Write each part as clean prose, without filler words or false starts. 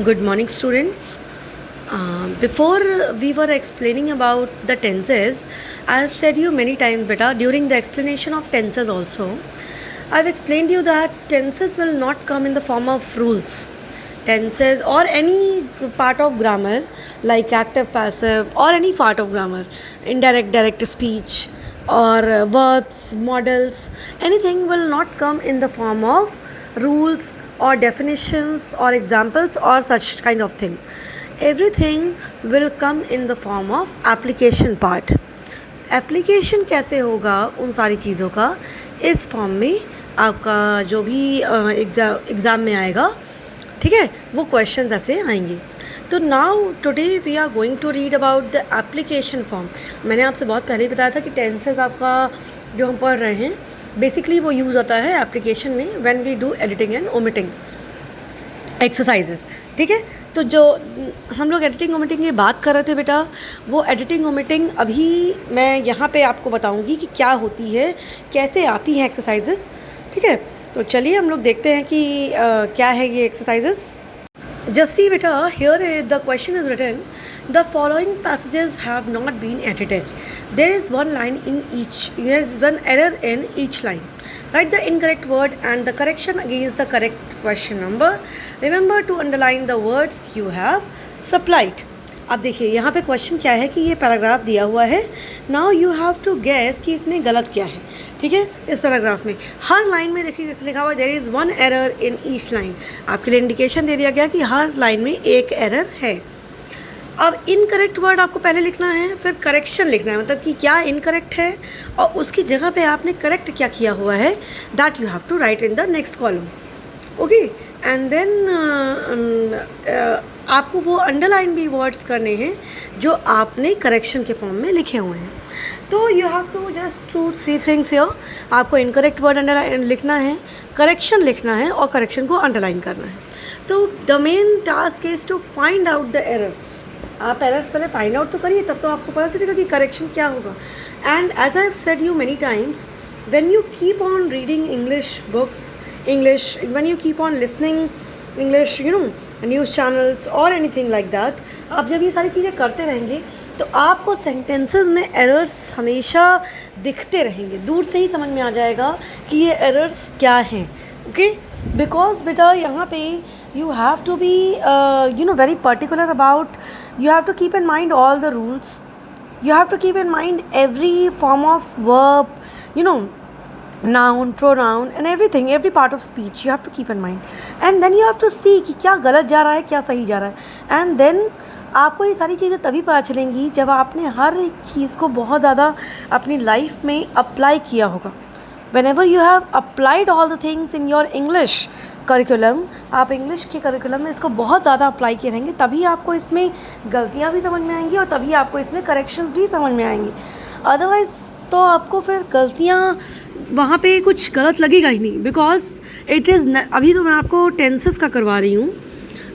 Good morning, students. Before we were explaining about the tenses, I have said you many times, beta, during the explanation of tenses also, I have explained you that tenses will not come in the form of rules. Tenses or any part of grammar like active, passive or any part of grammar, indirect, direct speech or verbs, models, anything will not come in the form of rules or definitions or examples or such kind of thing. Everything will come in the form of application part. Application कैसे होगा उन सारी चीज़ों का, इस form में आपका जो भी एग्ज़ाम में आएगा, ठीक है, वो क्वेश्चंस ऐसे आएंगे. तो now today we are going to read about the application form. मैंने आपसे बहुत पहले ही बताया था कि टेंसेस आपका जो हम पढ़ रहे हैं बेसिकली वो यूज़ होता है एप्लीकेशन में when we do editing and omitting exercises. ठीक है, तो जो हम लोग एडिटिंग ओमिटिंग की बात कर रहे थे बेटा, वो एडिटिंग ओमिटिंग अभी मैं यहाँ पे आपको बताऊँगी कि क्या होती है, कैसे आती हैं एक्सरसाइजेस. ठीक है, तो चलिए हम लोग देखते हैं कि क्या है ये एक्सरसाइजेस. जस्ट सी बेटा, here the question is written, the following passages have not been edited. There is one line in each, there is one error in each line. Write the incorrect word and the correction against the correct question number. Remember to underline the words you have supplied. अब देखिए यहाँ पे question क्या है कि ये paragraph दिया हुआ है. Now you have to guess कि इसमें गलत क्या है. ठीक है, इस पैराग्राफ में हर लाइन में देखिए जैसे लिखा हुआ है there is one error in each line. आपके लिए इंडिकेशन दे दिया गया कि हर लाइन में एक एरर है. अब इनकरेक्ट वर्ड आपको पहले लिखना है, फिर करेक्शन लिखना है, मतलब कि क्या इनकरेक्ट है और उसकी जगह पे आपने करेक्ट क्या किया हुआ है, that you have to write in the next column. Okay, and then आपको वो अंडरलाइन भी वर्ड्स करने हैं जो आपने करेक्शन के फॉर्म में लिखे हुए हैं. तो you have to just two three things here. आपको इनकरेक्ट वर्ड अंडरलाइन लिखना है, करेक्शन लिखना है और करेक्शन को अंडरलाइन करना है. तो the main task is to find out the errors. आप एरर्स पहले फाइंड आउट तो करिए, तब तो आपको पता चलेगा कि करेक्शन क्या होगा. And as I have said you many times, when you keep on reading English books, English, when you keep on listening English, you know, news channels और एनीथिंग लाइक दैट, आप जब ये सारी चीज़ें करते रहेंगे तो आपको सेंटेंसेस में एरर्स हमेशा दिखते रहेंगे. दूर से ही समझ में आ जाएगा कि ये एरर्स क्या हैं. ओके, बिकॉज बेटा यहाँ पे you have to be very particular about, you have to keep in mind all the rules, you have to keep in mind every form of verb, noun, pronoun and everything, every part of speech you have to keep in mind. And then you have to see कि क्या गलत जा रहा है, क्या सही जा रहा है. and then आपको ये सारी चीज़ें तभी पता चलेंगी जब आपने हर एक चीज़ को बहुत ज़्यादा अपनी लाइफ में अप्लाई किया होगा. whenever you have applied all the things in your English curriculum, आप इंग्लिश के करिकुलम में इसको बहुत ज़्यादा अप्लाई किए रहेंगे, तभी आपको इसमें गलतियाँ भी समझ में आएंगी और तभी आपको इसमें करेक्शंस भी समझ में आएंगी. अदरवाइज़ तो आपको फिर गलतियाँ वहाँ पे कुछ गलत लगेगा ही नहीं. बिकॉज इट इज़, अभी तो मैं आपको टेंसेस का करवा रही हूँ.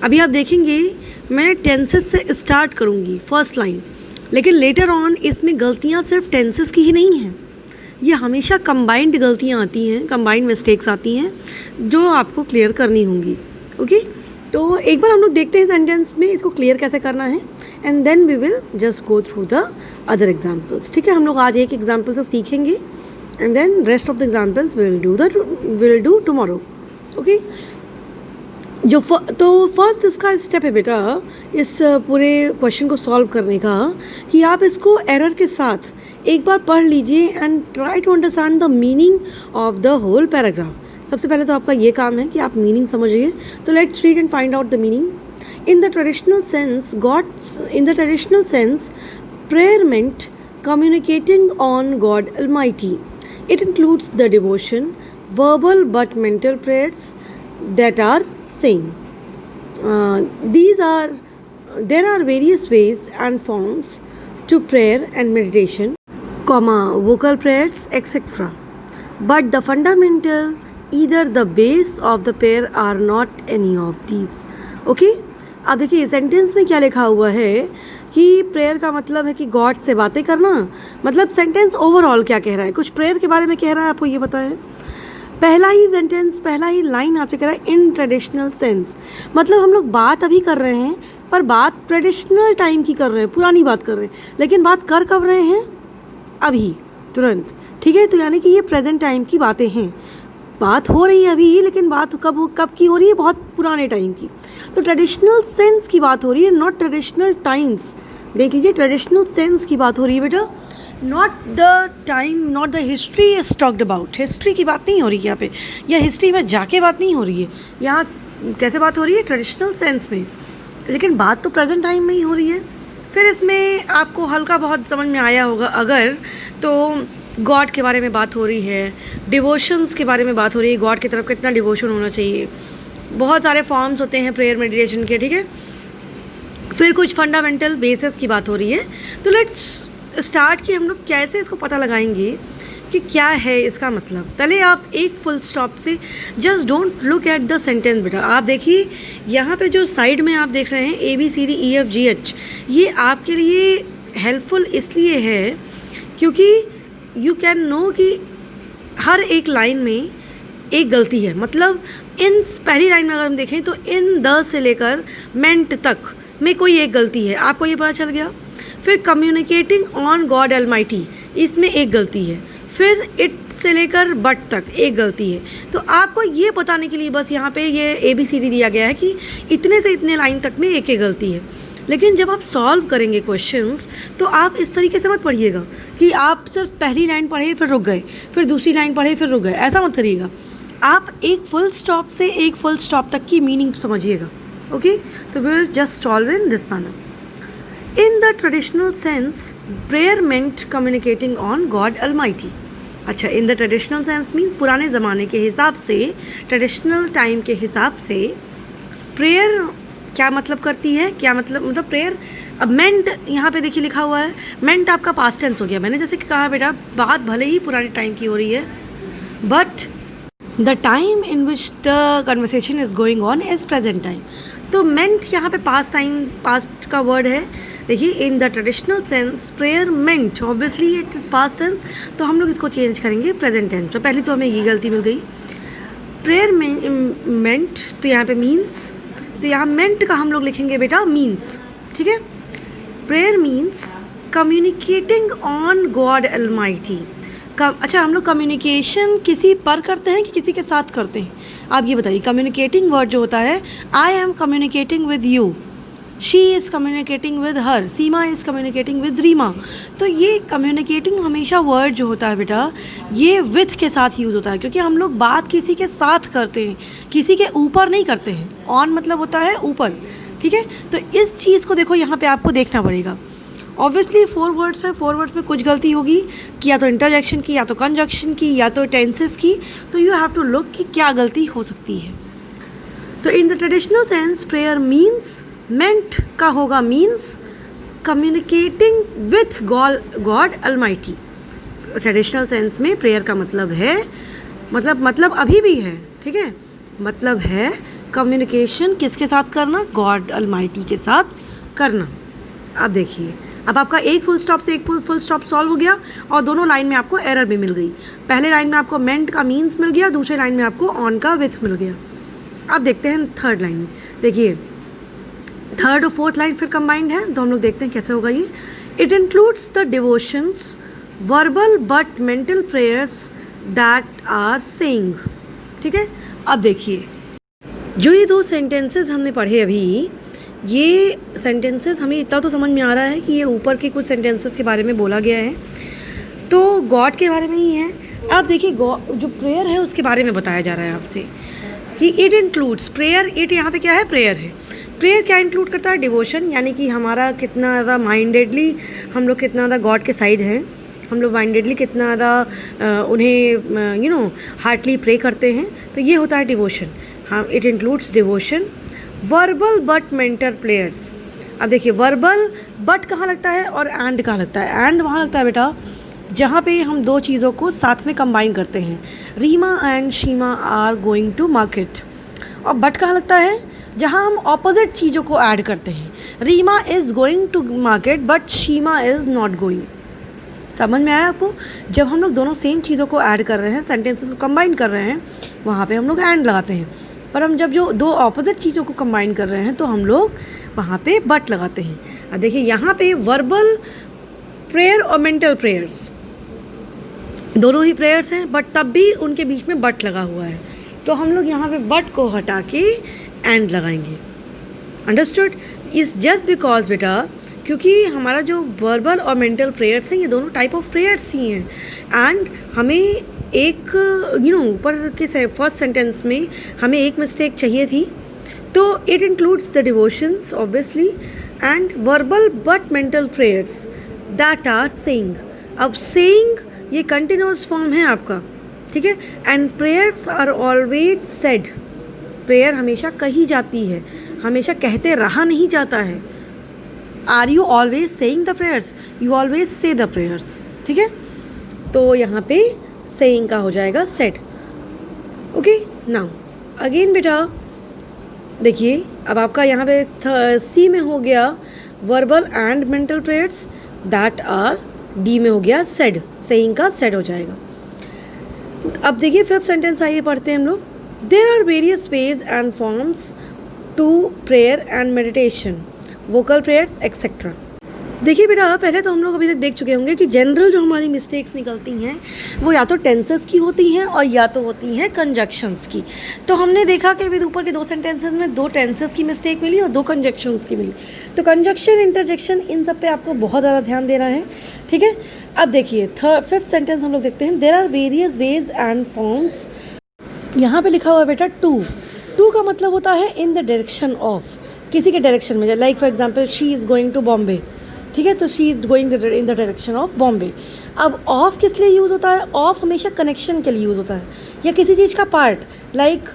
अभी आप देखेंगे मैं टेंसेस से स्टार्ट करूँगी फर्स्ट लाइन, लेकिन लेटर ऑन इसमें गलतियाँ सिर्फ टेंसेस की ही नहीं हैं. ये हमेशा कंबाइंड गलतियाँ आती हैं, कंबाइंड मिस्टेक्स आती हैं जो आपको क्लियर करनी होंगी. ओके, तो एक बार हम लोग देखते हैं सेंटेंस में इसको क्लियर कैसे करना है, and then we will just go through the other examples. ठीक है, हम लोग आज एक एग्जांपल से सीखेंगे and then rest of the examples will do tomorrow. Okay, तो फर्स्ट इसका स्टेप है बेटा इस पूरे क्वेश्चन को सॉल्व करने का कि आप इसको एरर के साथ एक बार पढ़ लीजिए and try to understand the meaning of the whole paragraph. सबसे पहले तो आपका ये काम है कि आप मीनिंग समझिए. तो let's read and find out the meaning. In the traditional sense prayer meant communicating on God Almighty. It includes the devotion, verbal but mental prayers that are saying. There are various ways and forms to prayer and meditation, vocal prayers, etc. But the fundamental, either the base of the prayer are not any of these. Okay? अब देखिए sentence में क्या लिखा हुआ है कि prayer का मतलब है कि गॉड से बातें करना. मतलब सेंटेंस ओवरऑल क्या कह रहा है, कुछ प्रेयर के बारे में कह रहा है, आपको ये पता है. पहला ही सेंटेंस, पहला ही लाइन आपसे कह रहा है इन ट्रेडिशनल सेंस, मतलब हम लोग बात अभी कर रहे हैं पर बात ट्रेडिशनल टाइम की कर रहे हैं, पुरानी बात कर रहे हैं, लेकिन बात कर कब रहे हैं? अभी, तुरंत, ठीक है। तो यानी कि ये प्रेजेंट टाइम की बातें हैं, बात हो रही है अभी, लेकिन बात कब की हो रही है? बहुत पुराने टाइम की। तो ट्रेडिशनल सेंस की बात हो रही है, नॉट ट्रेडिशनल टाइम्स। देख लीजिए, ट्रेडिशनल सेंस की बात हो रही है बेटा, not the time, not the history is talked about. History की बात नहीं हो रही है यहाँ पे, या हिस्ट्री में जाके बात नहीं हो रही है। यहाँ कैसे बात हो रही है? ट्रेडिशनल सेंस में, लेकिन बात तो प्रेजेंट टाइम में ही हो रही है। फिर इसमें आपको हल्का बहुत समझ में आया होगा अगर, तो गॉड के बारे में बात हो रही है, डिवोशंस के बारे में बात हो रही है, गॉड की तरफ कितना डिवोशन होना चाहिए। बहुत सारे फॉर्म्स होते हैं प्रेयर मेडिटेशन के, ठीक है। फिर कुछ फंडामेंटल बेसिस की बात हो रही है। तो लेट्स स्टार्ट कि हम लोग कैसे इसको पता लगाएंगे कि क्या है इसका मतलब। पहले आप एक फुल स्टॉप से, just don't look at the sentence बेटा। आप देखिए यहाँ पे जो साइड में आप देख रहे हैं ABCDEFGH, ये आपके लिए हेल्पफुल इसलिए है क्योंकि यू कैन नो कि हर एक लाइन में एक गलती है। मतलब इन पहली लाइन में अगर हम देखें तो इन द से लेकर मेंट तक में कोई एक गलती है, आपको ये पता चल गया। फिर कम्युनिकेटिंग ऑन गॉड अलमाइटी, इसमें एक गलती है। फिर इट से लेकर बट तक एक गलती है। तो आपको ये बताने के लिए बस यहाँ पे ये ABCD दिया गया है कि इतने से इतने लाइन तक में एक गलती है। लेकिन जब आप सॉल्व करेंगे क्वेश्चंस तो आप इस तरीके से मत पढ़िएगा कि आप सिर्फ पहली लाइन पढ़े फिर रुक गए, फिर दूसरी लाइन पढ़े फिर रुक गए, ऐसा मत करिएगा। आप एक फुल स्टॉप से एक फुल स्टॉप तक की मीनिंग समझिएगा। ओके, तो will just solve in this manner. In the traditional sense prayer meant communicating on God Almighty. अच्छा, in the traditional sense mean पुराने ज़माने के हिसाब से, ट्रेडिशनल टाइम के हिसाब से प्रेयर क्या मतलब करती है? क्या मतलब प्रेयर। अब मेंट यहाँ पे देखिए लिखा हुआ है, मेंट आपका पास्ट टेंस हो गया। मैंने जैसे कि कहा बेटा, बात भले ही पुराने टाइम की हो रही है but the time in which the conversation is going on is present time. तो मेंट यहाँ पे पास्ट टाइम, पास्ट का वर्ड है। देखिए, इन the traditional sense prayer meant, obviously it is past sense, तो हम लोग इसको चेंज करेंगे प्रेजेंट टेंस। तो पहले तो हमें ये गलती मिल गई, प्रेयर मेंट, तो यहाँ पे मीन्स, तो यहाँ मेंट का हम लोग लिखेंगे बेटा मीन्स, ठीक है। Prayer means communicating on God Almighty. अच्छा, हम लोग कम्युनिकेशन किसी पर करते हैं कि किसी के साथ करते हैं? आप ये बताइए। कम्युनिकेटिंग वर्ड जो होता है, I am communicating with you, she is communicating with her, Seema is communicating with Reema. तो ये कम्युनिकेटिंग हमेशा वर्ड जो होता है बेटा, ये विथ के साथ यूज़ होता है, क्योंकि हम लोग बात किसी के साथ करते हैं, किसी के ऊपर नहीं करते हैं। ऑन मतलब होता है ऊपर, ठीक है। तो इस चीज़ को देखो, यहाँ पे आपको देखना पड़ेगा। ऑब्वियसली 4 वर्ड्स हैं, 4 वर्ड्स में कुछ गलती होगी कि या तो इंटरजेक्शन की, या तो कंजक्शन की, या तो टेंसेस की। तो यू हैव टू लुक कि क्या गलती हो सकती है। तो in the traditional sense prayer means, meant का होगा means communicating with God Almighty. Traditional sense में प्रेयर का मतलब है, मतलब अभी भी है, ठीक है, मतलब है कम्युनिकेशन किसके साथ करना? गॉड अलमाइटी के साथ करना। अब देखिए, अब आपका एक फुल स्टॉप से एक फुल स्टॉप सॉल्व हो गया और दोनों लाइन में आपको एरर भी मिल गई। पहले लाइन में आपको मेंट का मीन्स मिल गया, दूसरे लाइन में आपको ऑन का विथ मिल गया। अब देखते हैं थर्ड लाइन में। देखिए, थर्ड और फोर्थ लाइन फिर कंबाइंड है, तो हम लोग देखते हैं कैसे होगा ये। It includes the devotions, verbal but mental prayers that are saying, ठीक है। अब देखिए, जो ये 2 सेंटेंसेस हमने पढ़े अभी, ये सेंटेंसेस हमें इतना तो समझ में आ रहा है कि ये ऊपर के कुछ सेंटेंसेस के बारे में बोला गया है, तो गॉड के बारे में ही है। अब देखिए, जो प्रेयर है उसके बारे में बताया जा रहा है आपसे कि इट इंक्लूड्स प्रेयर। इट यहाँ पे क्या है? प्रेयर है। प्रेयर क्या इंक्लूड करता है? डिवोशन, यानी कि हमारा कितना ज़्यादा माइंडेडली हम लोग कितना ज़्यादा गॉड के साइड हैं, हम लोग माइंडेडली कितना ज़्यादा उन्हें हार्टली प्रे करते हैं, तो ये होता है डिवोशन। हाँ, it includes devotion. Verbal but mental prayers. अब देखिए, वर्बल बट कहाँ लगता है और एंड कहाँ लगता है? एंड वहाँ लगता है बेटा जहाँ पे हम 2 चीज़ों को साथ में कंबाइन करते हैं। Reema and Sheema are going to market. और बट कहाँ लगता है? जहाँ हम ऑपोजिट चीज़ों को ऐड करते हैं। Reema is going to market but Sheema is not going. समझ में आया आपको? जब हम लोग दोनों सेम चीज़ों को ऐड कर रहे हैं, सेंटेंसेस को कंबाइन कर रहे हैं, वहाँ पे हम लोग एंड लगाते हैं। पर हम जब जो दो ऑपोजिट चीज़ों को कंबाइन कर रहे हैं तो हम लोग वहाँ पे बट लगाते हैं। अब देखिए यहाँ पे वर्बल प्रेयर और मेंटल प्रेयर्स दोनों ही प्रेयर्स हैं, बट तब भी उनके बीच में बट लगा हुआ है, तो हम लोग यहाँ पे बट को हटा के एंड लगाएंगे। अंडरस्टूड? इस जस्ट बिकॉज बेटा, क्योंकि हमारा जो वर्बल और मेंटल प्रेयर्स हैं ये दोनों टाइप ऑफ प्रेयर्स ही हैं, एंड हमें एक ऊपर के फर्स्ट सेंटेंस में हमें एक मिस्टेक चाहिए थी, तो it includes the devotions obviously and verbal but mental prayers that are saying. अब सेइंग ये कंटिन्यूअस फॉर्म है आपका, ठीक है, and prayers are always said. Prayer हमेशा कही जाती है, हमेशा कहते रहा नहीं जाता है। Are you always saying the prayers? You always say the prayers, ठीक है। तो यहाँ पे सेइंग का हो जाएगा सेड। ओके, नाउ अगेन बेटा देखिए, अब आपका यहाँ पे सी में हो गया verbal and mental prayers that are, D में हो गया सेड, सेइंग का सेड हो जाएगा। अब देखिए फिफ्थ सेंटेंस आइए पढ़ते हैं हम लोग। There are various ways and forms to prayer and meditation, vocal prayers etcetera. देखिए बेटा, पहले तो हम लोग अभी तक देख चुके होंगे कि जनरल जो हमारी मिस्टेक्स निकलती हैं वो या तो टेंसेस की होती हैं और या तो होती हैं कंजक्शंस की। तो हमने देखा कि अभी ऊपर के दो सेंटेंसेस में दो टेंसेस की मिस्टेक मिली और दो कंजक्शंस की मिली। तो कंजक्शन, इंटरजेक्शन, इन सब पे आपको बहुत ज़्यादा ध्यान देना है, ठीक है। अब देखिए फिफ्थ सेंटेंस हम लोग देखते हैं। There are various ways and forms, यहाँ पे लिखा हुआ है बेटा टू। टू का मतलब होता है इन द डायरेक्शन ऑफ, किसी के डायरेक्शन में, like for example she is going to Bombay, ठीक है, तो she is going in the direction of Bombay. अब ऑफ किस लिए यूज़ होता है? ऑफ हमेशा कनेक्शन के लिए यूज़ होता है या किसी चीज़ का पार्ट, लाइक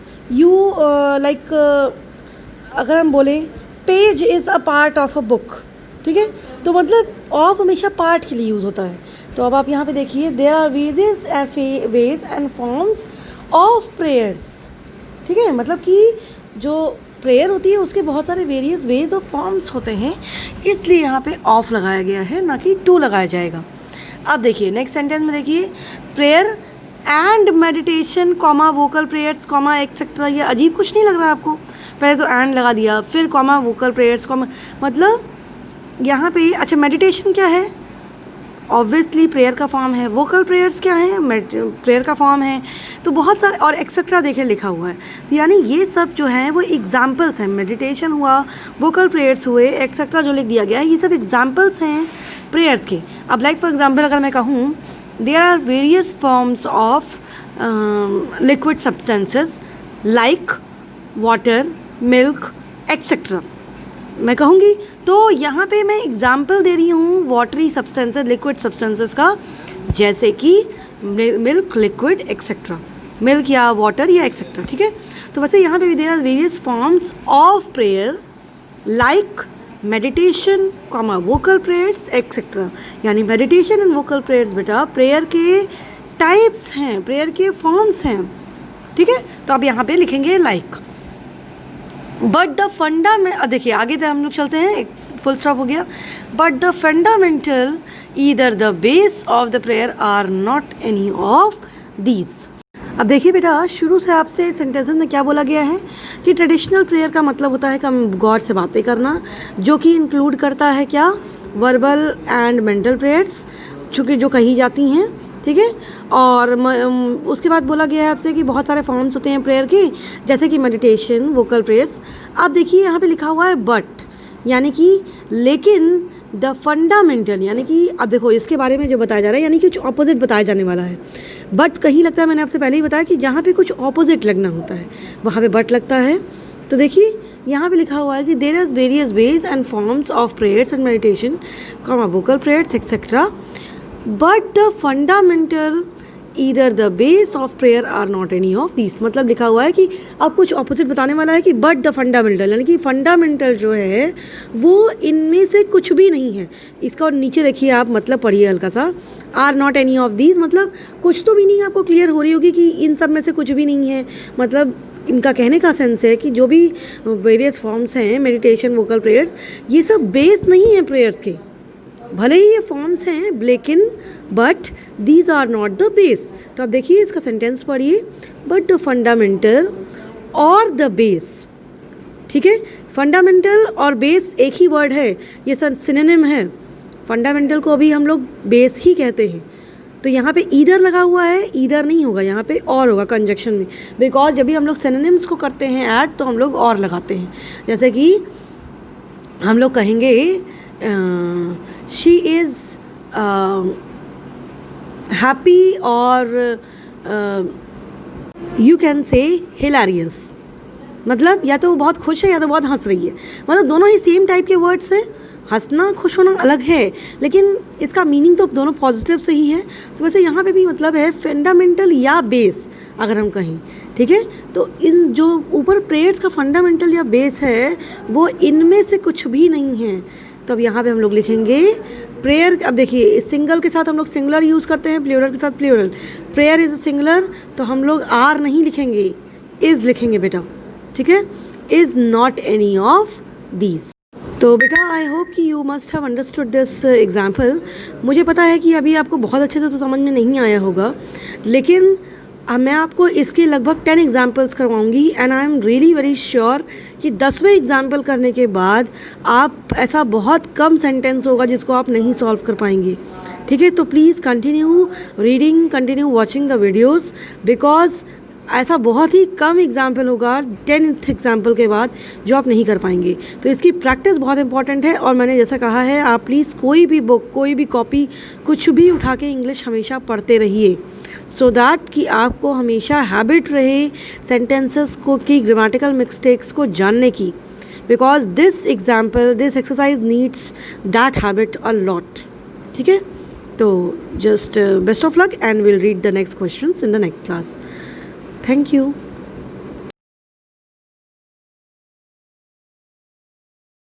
अगर हम बोलें page is a part of a book, ठीक है, तो मतलब ऑफ हमेशा पार्ट के लिए यूज़ होता है। तो अब आप यहाँ पे देखिए, there are ways and forms of prayers, ठीक है, मतलब कि जो प्रेयर होती है उसके बहुत सारे वेरियस वेज और फॉर्म्स होते हैं, इसलिए यहाँ पे ऑफ लगाया गया है, ना कि टू लगाया जाएगा। अब देखिए नेक्स्ट सेंटेंस में देखिए, prayer and meditation comma vocal prayers comma etcetera. ये अजीब कुछ नहीं लग रहा आपको? पहले तो एंड लगा दिया, फिर कॉमा वोकल प्रेयर्स कॉमा, मतलब यहाँ पे अच्छा मेडिटेशन क्या है? ऑब्वियसली प्रेयर का फॉर्म है। वोकल प्रेयर्स क्या है? प्रेयर का फॉर्म है। तो बहुत सारे और एक्सेट्रा देखिए लिखा हुआ है, तो यानी ये सब जो है वो एग्जाम्पल्स हैं। मेडिटेशन हुआ, वोकल प्रेयर्स हुए, एक्सेट्रा जो लिख दिया गया है ये सब एग्जाम्पल्स हैं प्रेयर्स के। अब लाइक फॉर एग्जाम्पल अगर मैं कहूँ, there are various forms of liquid substances like water, milk etcetera, मैं कहूँगी, तो यहाँ पे मैं एग्जाम्पल दे रही हूँ वाटरी सब्सटेंसेस, लिक्विड सब्सटेंसेस का, जैसे कि मिल्क, लिक्विड एक्सेट्रा, मिल्क या वाटर या एक्सेट्रा, ठीक है। तो वैसे यहाँ पे भी there are various forms of prayer like meditation comma vocal prayers etcetera, यानी मेडिटेशन एंड वोकल प्रेयर्स बेटा प्रेयर के टाइप्स हैं, प्रेयर के फॉर्म्स हैं, ठीक है। तो अब यहाँ पे लिखेंगे लाइक, बट द फंडामेंटल, देखिए आगे तो हम लोग चलते हैं, एक फुल स्टॉप हो गया, but the fundamental either the base of the prayer are not any of these. अब देखिए बेटा, शुरू से आपसे सेंटेंसेस में क्या बोला गया है कि ट्रेडिशनल प्रेयर का मतलब होता है कि हम गॉड से बातें करना, जो कि इंक्लूड करता है क्या? वर्बल एंड मेंटल प्रेयर्स, चूँकि जो कही जाती हैं, ठीक है। और उसके बाद बोला गया है आपसे कि बहुत सारे फॉर्म्स होते हैं प्रेयर के, जैसे कि मेडिटेशन, वोकल प्रेयर्स। अब देखिए यहाँ पे लिखा हुआ है बट, यानी कि लेकिन द फंडामेंटल, यानी कि अब देखो इसके बारे में जो बताया जा रहा है यानी कि कुछ ऑपोजिट बताया जाने वाला है। बट कहीं लगता है, मैंने आपसे पहले ही बताया कि जहाँ पे कुछ ऑपोजिट लगना होता है वहाँ पे बट लगता है। तो देखिए यहाँ पे लिखा हुआ है कि there is various ways and forms of prayers and meditation comma vocal prayers etcetera, but the fundamental either the base of prayer are not any of this. मतलब लिखा हुआ है कि अब कुछ ऑपोजिट बताने वाला है कि बट द फंडामेंटल, यानी कि फंडामेंटल जो है वो इनमें से कुछ भी नहीं है। इसका और नीचे देखिए आप, मतलब पढ़िए हल्का सा, are not any of these, मतलब कुछ तो मीनिंग आपको क्लियर हो रही होगी कि इन सब में से कुछ भी नहीं है। मतलब इनका कहने का सेंस है कि जो भी वेरियस फॉर्म्स हैं, मेडिटेशन, वोकल प्रेयर्स, ये सब बेस नहीं है प्रेयर्स के, भले ही ये फॉर्म्स हैं लेकिन but these are not the base. तो अब देखिए इसका सेंटेंस पढ़िए, but the fundamental or the base. ठीक है, फंडामेंटल और बेस एक ही वर्ड है, ये सब सिनोनिम है। फंडामेंटल को अभी हम लोग बेस ही कहते हैं। तो यहाँ पे ईदर लगा हुआ है, ईदर नहीं होगा, यहाँ पे और होगा कंजक्शन में, बिकॉज जब भी हम लोग सिनोनिम्स को करते हैं ऐड तो हम लोग और लगाते हैं। जैसे कि हम लोग कहेंगे शी इज़ हैप्पी और यू कैन से हिलारियस, मतलब या तो वो बहुत खुश है या तो बहुत हंस रही है, मतलब दोनों ही सेम टाइप के वर्ड्स हैं। हंसना खुश होना अलग है, लेकिन इसका मीनिंग तो दोनों पॉजिटिव से ही है। तो वैसे यहाँ पे भी मतलब है फंडामेंटल या बेस अगर हम कहें, ठीक है। तो इन जो ऊपर प्रेयर्स का फंडामेंटल या बेस है वो इनमें से कुछ भी नहीं है। तो अब यहाँ पे हम लोग लिखेंगे प्रेयर। अब देखिए सिंगल के साथ हम लोग सिंगुलर यूज़ करते हैं, प्लूरल के साथ प्लूरल। प्रेयर इज़ सिंगुलर तो हम लोग आर नहीं लिखेंगे, इज़ लिखेंगे बेटा, ठीक है। Is not any of these. तो बेटा आई होप कि you must have understood this example. मुझे पता है कि अभी आपको बहुत अच्छे से तो समझ में नहीं आया होगा, लेकिन अब मैं आपको इसके लगभग 10 एग्जाम्पल्स करवाऊंगी and I am really very sure कि 10वें एग्जाम्पल करने के बाद आप ऐसा बहुत कम सेंटेंस होगा जिसको आप नहीं सॉल्व कर पाएंगे, ठीक है। तो please continue reading, continue watching the videos, because ऐसा बहुत ही कम एग्जाम्पल होगा 10th एग्जाम्पल के बाद जो आप नहीं कर पाएंगे। तो इसकी प्रैक्टिस बहुत इंपॉर्टेंट है। और मैंने जैसा कहा है आप प्लीज़ कोई भी बुक, कोई भी कॉपी, कुछ भी उठा के इंग्लिश हमेशा पढ़ते रहिए, सो दैट कि आपको हमेशा हैबिट रहे सेंटेंसेस को की ग्रामेटिकल मिस्टेक्स को जानने की, because this exercise needs that habit a lot, ठीक है। तो just best of luck and will read the next questions in the next class. Thank you.